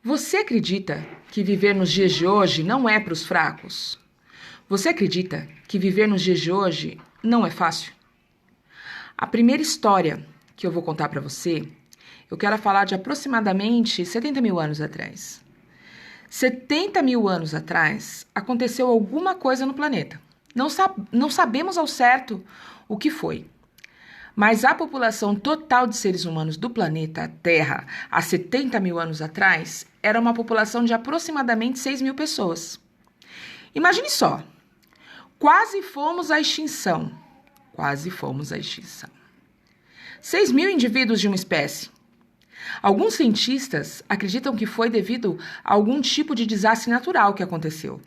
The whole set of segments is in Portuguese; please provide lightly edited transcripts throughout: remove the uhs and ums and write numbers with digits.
Você acredita que viver nos dias de hoje não é para os fracos? Você acredita que viver nos dias de hoje não é fácil? A primeira história que eu vou contar para você, eu quero falar de aproximadamente 70 mil anos atrás. 70 mil anos atrás, aconteceu alguma coisa no planeta. Não sabemos ao certo o que foi. Mas a população total de seres humanos do planeta Terra, há 70 mil anos atrás, era uma população de aproximadamente 6 mil pessoas. Imagine só, quase fomos à extinção. 6 mil indivíduos de uma espécie. Alguns cientistas acreditam que foi devido a algum tipo de desastre natural que aconteceu.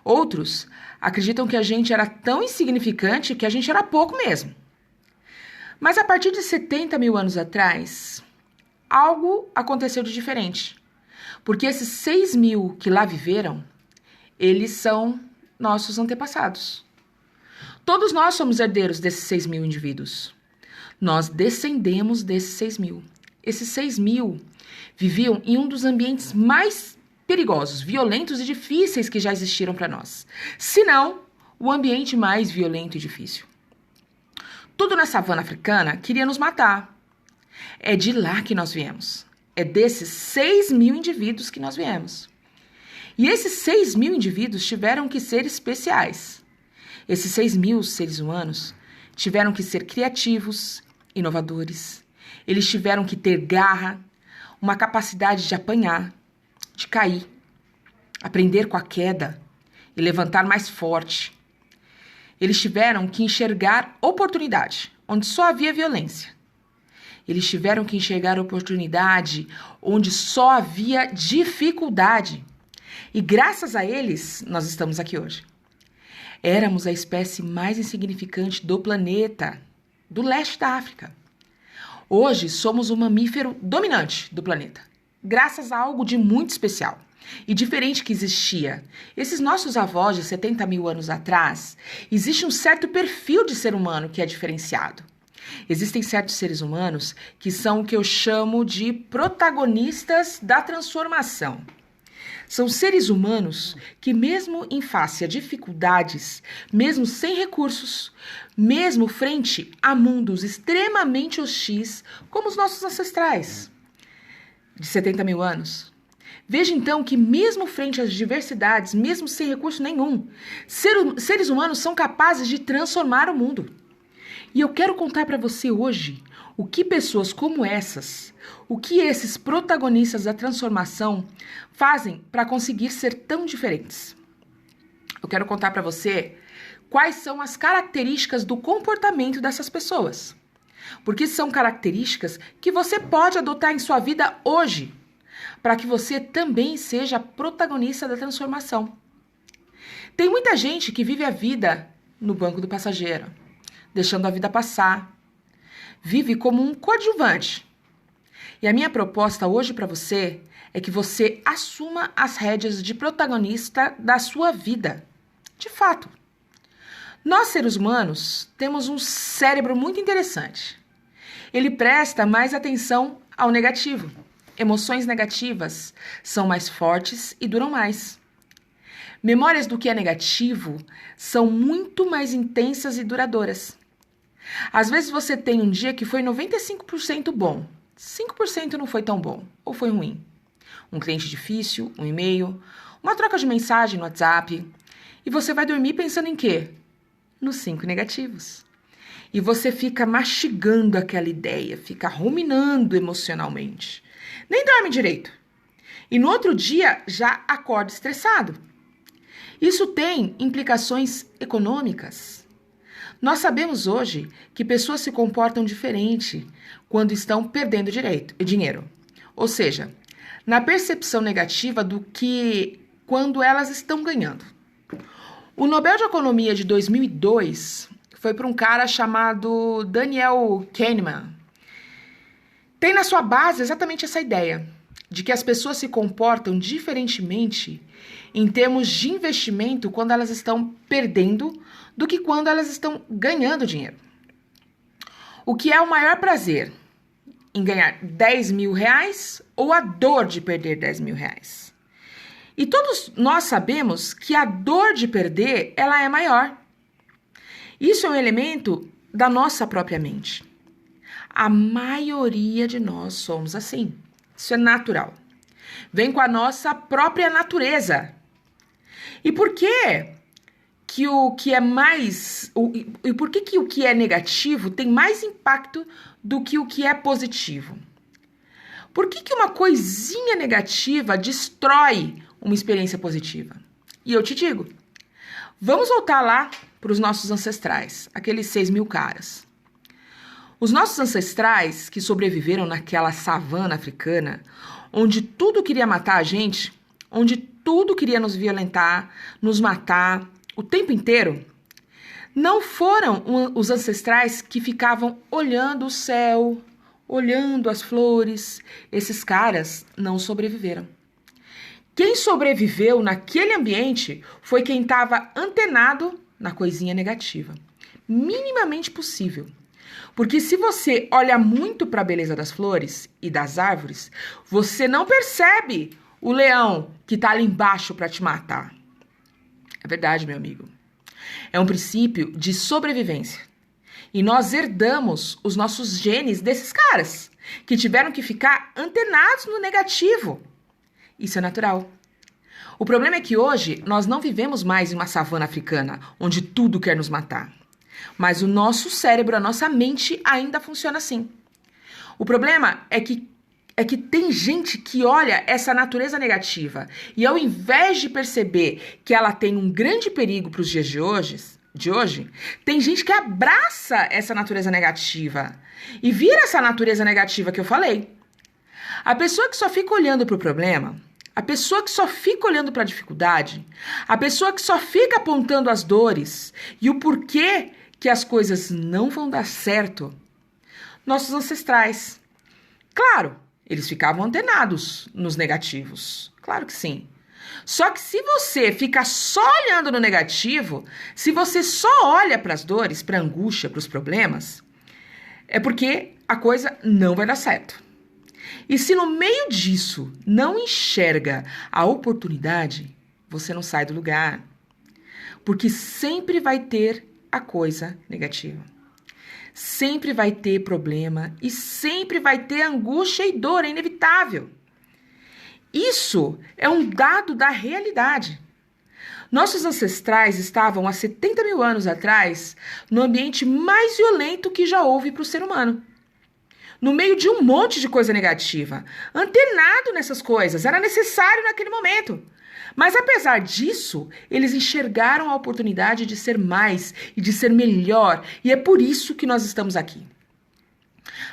Outros acreditam que a gente era tão insignificante que a gente era pouco mesmo. Mas a partir de 70 mil anos atrás, algo aconteceu de diferente. Porque esses 6 mil que lá viveram, eles são nossos antepassados. Todos nós somos herdeiros desses 6 mil indivíduos. Nós descendemos desses 6 mil. Esses 6 mil viviam em um dos ambientes mais perigosos, violentos e difíceis que já existiram para nós. Se não, o ambiente mais violento e difícil. Tudo na savana africana queria nos matar. É de lá que nós viemos. É desses 6 mil indivíduos que nós viemos. E esses 6 mil indivíduos tiveram que ser especiais. Esses 6 mil seres humanos tiveram que ser criativos, inovadores. Eles tiveram que ter garra, uma capacidade de apanhar, de cair, aprender com a queda e levantar mais forte. Eles tiveram que enxergar oportunidade, onde só havia violência. Eles tiveram que enxergar oportunidade, onde só havia dificuldade. E graças a eles, nós estamos aqui hoje. Éramos a espécie mais insignificante do planeta, do leste da África. Hoje, somos o mamífero dominante do planeta, graças a algo de muito especial e diferente que existia. Esses nossos avós de 70 mil anos atrás, existe um certo perfil de ser humano que é diferenciado. Existem certos seres humanos que são o que eu chamo de protagonistas da transformação. São seres humanos que, mesmo em face a dificuldades, mesmo sem recursos, mesmo frente a mundos extremamente hostis, como os nossos ancestrais de 70 mil anos, veja então que mesmo frente às diversidades, mesmo sem recurso nenhum, seres humanos são capazes de transformar o mundo. E eu quero contar para você hoje o que pessoas como essas, o que esses protagonistas da transformação fazem para conseguir ser tão diferentes. Eu quero contar para você quais são as características do comportamento dessas pessoas. Porque são características que você pode adotar em sua vida hoje, para que você também seja protagonista da transformação. Tem muita gente que vive a vida no banco do passageiro, deixando a vida passar. Vive como um coadjuvante. E a minha proposta hoje para você é que você assuma as rédeas de protagonista da sua vida. De fato, nós seres humanos temos um cérebro muito interessante. Ele presta mais atenção ao negativo. Emoções negativas são mais fortes e duram mais. Memórias do que é negativo são muito mais intensas e duradouras. Às vezes você tem um dia que foi 95% bom, 5% não foi tão bom ou foi ruim. Um cliente difícil, um e-mail, uma troca de mensagem no WhatsApp. E você vai dormir pensando em quê? Nos 5 negativos. E você fica mastigando aquela ideia, fica ruminando emocionalmente. Nem dorme direito. E no outro dia já acorda estressado. Isso tem implicações econômicas. Nós sabemos hoje que pessoas se comportam diferente quando estão perdendo dinheiro. Ou seja, na percepção negativa do que quando elas estão ganhando. O Nobel de Economia de 2002 foi para um cara chamado Daniel Kahneman. Tem na sua base exatamente essa ideia de que as pessoas se comportam diferentemente em termos de investimento quando elas estão perdendo do que quando elas estão ganhando dinheiro. O que é o maior prazer? em ganhar 10 mil reais ou a dor de perder 10 mil reais? E todos nós sabemos que a dor de perder, ela é maior. Isso é um elemento da nossa própria mente. A maioria de nós somos assim. Isso é natural. Vem com a nossa própria natureza. E por que o que é mais... E por que o que é negativo tem mais impacto do que o que é positivo? Por que uma coisinha negativa destrói uma experiência positiva? E eu te digo, vamos voltar lá para os nossos ancestrais, aqueles 6 mil caras. Os nossos ancestrais que sobreviveram naquela savana africana, onde tudo queria matar a gente, onde tudo queria nos violentar, nos matar o tempo inteiro, não foram os ancestrais que ficavam olhando o céu, olhando as flores. Esses caras não sobreviveram. Quem sobreviveu naquele ambiente foi quem estava antenado na coisinha negativa, minimamente possível. Porque se você olha muito para a beleza das flores e das árvores, você não percebe o leão que está ali embaixo para te matar. É verdade, meu amigo. É um princípio de sobrevivência. E nós herdamos os nossos genes desses caras, que tiveram que ficar antenados no negativo. Isso é natural. O problema é que hoje nós não vivemos mais em uma savana africana, onde tudo quer nos matar. Mas o nosso cérebro, a nossa mente ainda funciona assim. O problema é que tem gente que olha essa natureza negativa e ao invés de perceber que ela tem um grande perigo para os dias de hoje, tem gente que abraça essa natureza negativa e vira essa natureza negativa que eu falei. A pessoa que só fica olhando para o problema, a pessoa que só fica olhando para a dificuldade, a pessoa que só fica apontando as dores e o porquê que as coisas não vão dar certo, nossos ancestrais. Claro, eles ficavam antenados nos negativos. Claro que sim. Só que se você fica só olhando no negativo, se você só olha para as dores, para a angústia, para os problemas, é porque a coisa não vai dar certo. E se no meio disso não enxerga a oportunidade, você não sai do lugar. Porque sempre vai ter a coisa negativa. Sempre vai ter problema e sempre vai ter angústia e dor, é inevitável. Isso é um dado da realidade. Nossos ancestrais estavam há 70 mil anos atrás no ambiente mais violento que já houve para o ser humano. No meio de um monte de coisa negativa, antenado nessas coisas, era necessário naquele momento. Mas apesar disso, eles enxergaram a oportunidade de ser mais e de ser melhor, e é por isso que nós estamos aqui.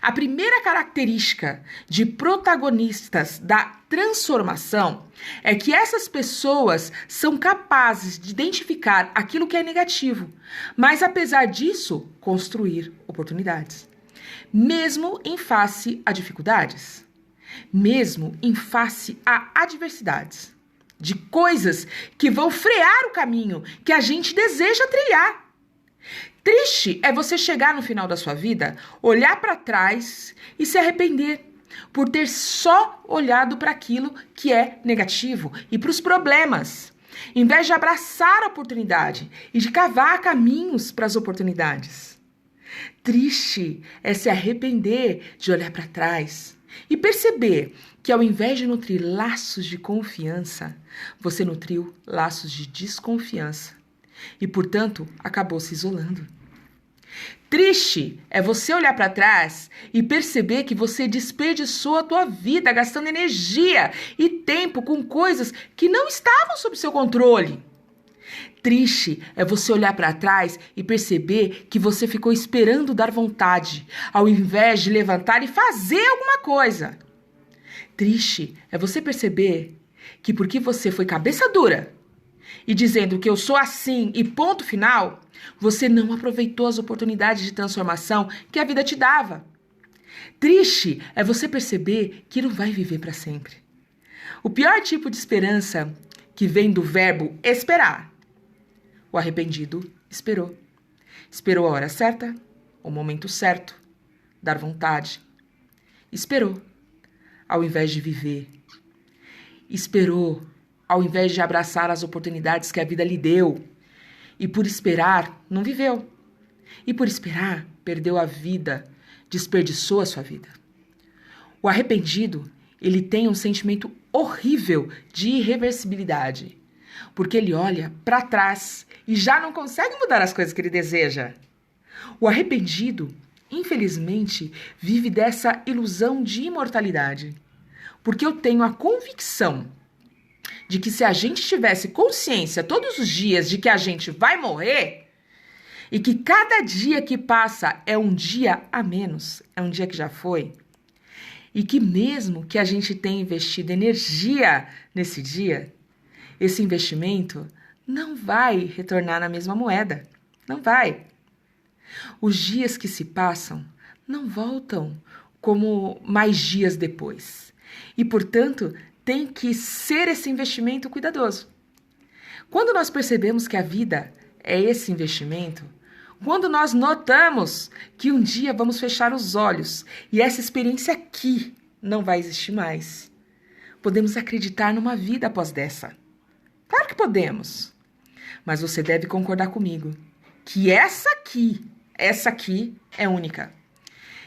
A primeira característica de protagonistas da transformação é que essas pessoas são capazes de identificar aquilo que é negativo, mas apesar disso, construir oportunidades. Mesmo em face a dificuldades, mesmo em face a adversidades, de coisas que vão frear o caminho que a gente deseja trilhar. Triste é você chegar no final da sua vida, olhar para trás e se arrepender por ter só olhado para aquilo que é negativo e para os problemas, em vez de abraçar a oportunidade e de cavar caminhos para as oportunidades. Triste é se arrepender de olhar para trás e perceber que ao invés de nutrir laços de confiança, você nutriu laços de desconfiança e, portanto, acabou se isolando. Triste é você olhar para trás e perceber que você desperdiçou a tua vida gastando energia e tempo com coisas que não estavam sob seu controle. Triste é você olhar para trás e perceber que você ficou esperando dar vontade, ao invés de levantar e fazer alguma coisa. Triste é você perceber que porque você foi cabeça dura e dizendo que eu sou assim e ponto final, você não aproveitou as oportunidades de transformação que a vida te dava. Triste é você perceber que não vai viver para sempre. O pior tipo de esperança que vem do verbo esperar. O arrependido esperou. Esperou a hora certa, o momento certo, dar vontade. Esperou, ao invés de viver. Esperou, ao invés de abraçar as oportunidades que a vida lhe deu. E por esperar, não viveu. E por esperar, perdeu a vida, desperdiçou a sua vida. O arrependido, ele tem um sentimento horrível de irreversibilidade, porque ele olha para trás e já não consegue mudar as coisas que ele deseja. O arrependido, infelizmente, vive dessa ilusão de imortalidade, porque eu tenho a convicção de que se a gente tivesse consciência todos os dias de que a gente vai morrer e que cada dia que passa é um dia a menos, é um dia que já foi, e que mesmo que a gente tenha investido energia nesse dia, esse investimento não vai retornar na mesma moeda. Não vai. Os dias que se passam não voltam como mais dias depois. E, portanto, tem que ser esse investimento cuidadoso. Quando nós percebemos que a vida é esse investimento, quando nós notamos que um dia vamos fechar os olhos e essa experiência aqui não vai existir mais, podemos acreditar numa vida após dessa. Claro que podemos, mas você deve concordar comigo que essa aqui é única.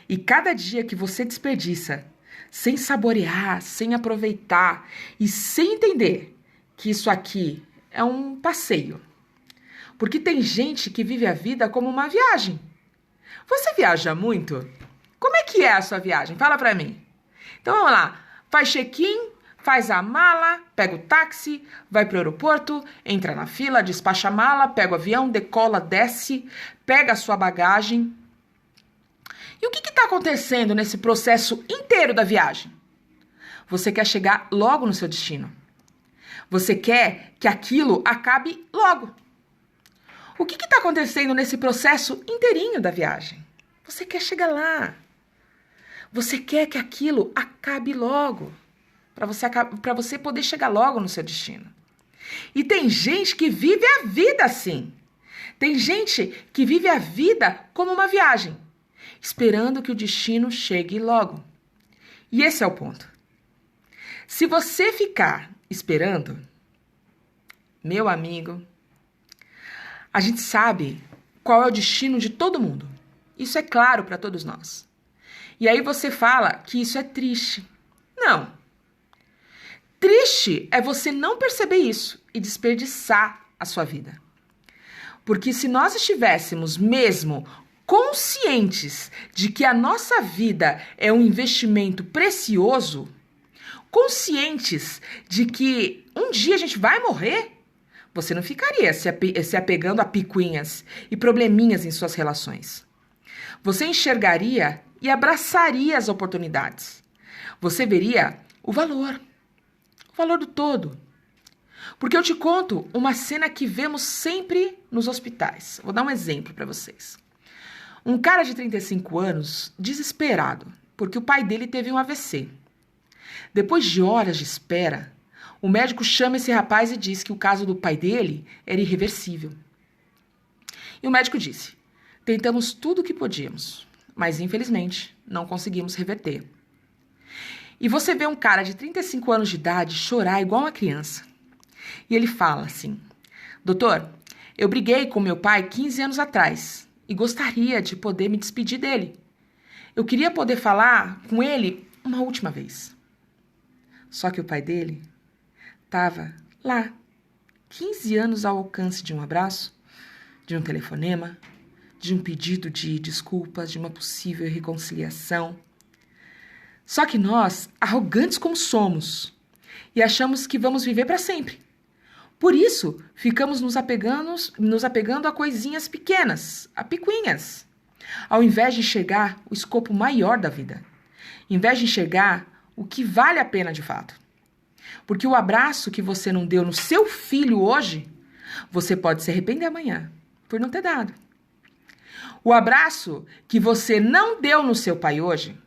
E cada dia que você desperdiça, sem saborear, sem aproveitar e sem entender que isso aqui é um passeio. Porque tem gente que vive a vida como uma viagem. Você viaja muito? Como é que é a sua viagem? Fala pra mim. Então vamos lá. Faz check-in, faz a mala, pega o táxi, vai pro aeroporto, entra na fila, despacha a mala, pega o avião, decola, desce, pega a sua bagagem. E o que está acontecendo nesse processo inteiro da viagem? Você quer chegar logo no seu destino. Você quer que aquilo acabe logo. O que está acontecendo nesse processo inteirinho da viagem? Você quer chegar lá. Você quer que aquilo acabe logo. Para você poder chegar logo no seu destino. E tem gente que vive a vida assim. Tem gente que vive a vida como uma viagem, esperando que o destino chegue logo. E esse é o ponto. Se você ficar esperando, meu amigo, a gente sabe qual é o destino de todo mundo. Isso é claro para todos nós. E aí você fala que isso é triste. Não. Triste é você não perceber isso e desperdiçar a sua vida. Porque se nós estivéssemos mesmo conscientes de que a nossa vida é um investimento precioso, conscientes de que um dia a gente vai morrer, você não ficaria se apegando a picuinhas e probleminhas em suas relações. Você enxergaria e abraçaria as oportunidades. Você veria o valor do todo. Porque eu te conto uma cena que vemos sempre nos hospitais. Vou dar um exemplo para vocês. Um cara de 35 anos, desesperado, porque o pai dele teve um AVC. Depois de horas de espera, o médico chama esse rapaz e diz que o caso do pai dele era irreversível. E o médico disse: tentamos tudo o que podíamos, mas infelizmente não conseguimos reverter. E você vê um cara de 35 anos de idade chorar igual uma criança. E ele fala assim: doutor, eu briguei com meu pai 15 anos atrás e gostaria de poder me despedir dele. Eu queria poder falar com ele uma última vez. Só que o pai dele estava lá, 15 anos ao alcance de um abraço, de um telefonema, de um pedido de desculpas, de uma possível reconciliação. Só que nós, arrogantes como somos, e achamos que vamos viver para sempre. Por isso, ficamos nos apegando a coisinhas pequenas, a picuinhas, ao invés de enxergar o escopo maior da vida, em vez de enxergar o que vale a pena de fato. Porque o abraço que você não deu no seu filho hoje, você pode se arrepender amanhã por não ter dado. O abraço que você não deu no seu pai hoje,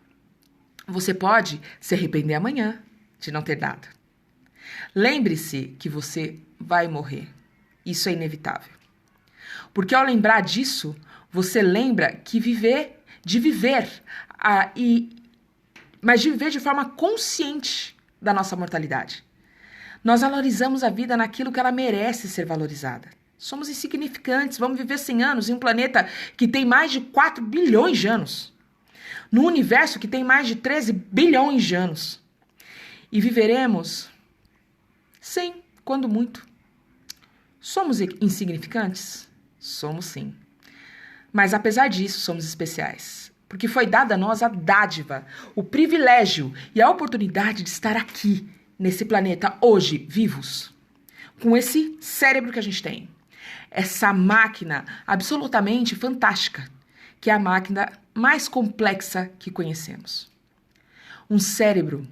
você pode se arrepender amanhã de não ter dado. Lembre-se que você vai morrer. Isso é inevitável. Porque ao lembrar disso, você lembra que viver e mas de viver de forma consciente da nossa mortalidade. Nós valorizamos a vida naquilo que ela merece ser valorizada. Somos insignificantes, vamos viver 100 anos em um planeta que tem mais de 4 bilhões de anos. Num universo que tem mais de 13 bilhões de anos. E viveremos 100, quando muito. Somos insignificantes? Somos sim. Mas apesar disso, somos especiais. Porque foi dada a nós a dádiva, o privilégio e a oportunidade de estar aqui, nesse planeta, hoje, vivos. Com esse cérebro que a gente tem. Essa máquina absolutamente fantástica, que é a máquina mais complexa que conhecemos. Um cérebro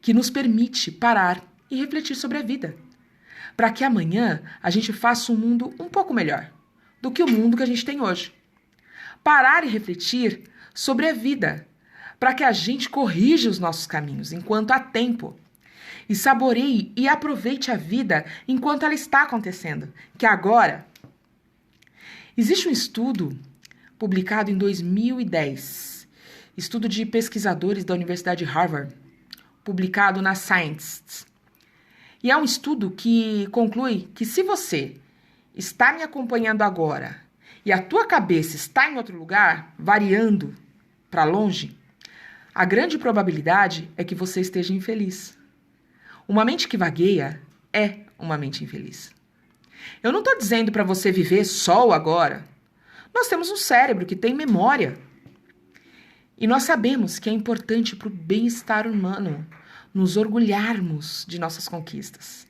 que nos permite parar e refletir sobre a vida, para que amanhã a gente faça um mundo um pouco melhor do que o mundo que a gente tem hoje. Parar e refletir sobre a vida, para que a gente corrija os nossos caminhos enquanto há tempo e saboreie e aproveite a vida enquanto ela está acontecendo, que agora existe um estudo publicado em 2010, estudo de pesquisadores da Universidade de Harvard, publicado na Science. E é um estudo que conclui que se você está me acompanhando agora e a tua cabeça está em outro lugar, variando para longe, a grande probabilidade é que você esteja infeliz. Uma mente que vagueia é uma mente infeliz. Eu não estou dizendo para você viver só o agora. Nós temos um cérebro que tem memória. E nós sabemos que é importante para o bem-estar humano nos orgulharmos de nossas conquistas.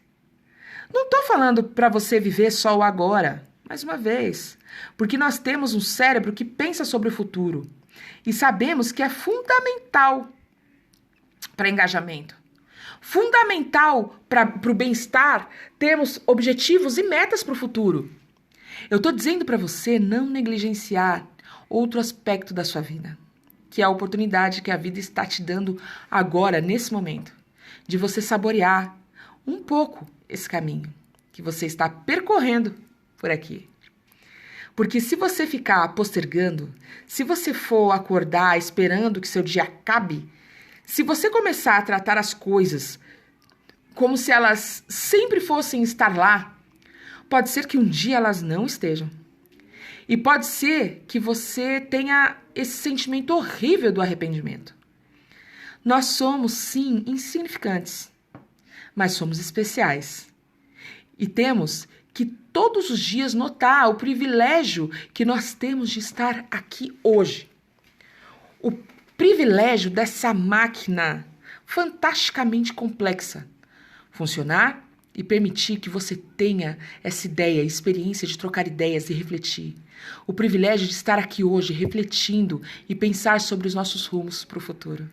Não estou falando para você viver só o agora, mais uma vez, porque nós temos um cérebro que pensa sobre o futuro e sabemos que é fundamental para engajamento. Fundamental para o bem-estar, termos objetivos e metas para o futuro. Eu estou dizendo para você não negligenciar outro aspecto da sua vida, que é a oportunidade que a vida está te dando agora, nesse momento, de você saborear um pouco esse caminho que você está percorrendo por aqui. Porque se você ficar postergando, se você for acordar esperando que seu dia acabe, se você começar a tratar as coisas como se elas sempre fossem estar lá, pode ser que um dia elas não estejam. E pode ser que você tenha esse sentimento horrível do arrependimento. Nós somos, sim, insignificantes, mas somos especiais. E temos que todos os dias notar o privilégio que nós temos de estar aqui hoje. O privilégio dessa máquina fantasticamente complexa funcionar e permitir que você tenha essa ideia, experiência de trocar ideias e refletir. O privilégio de estar aqui hoje refletindo e pensar sobre os nossos rumos para o futuro.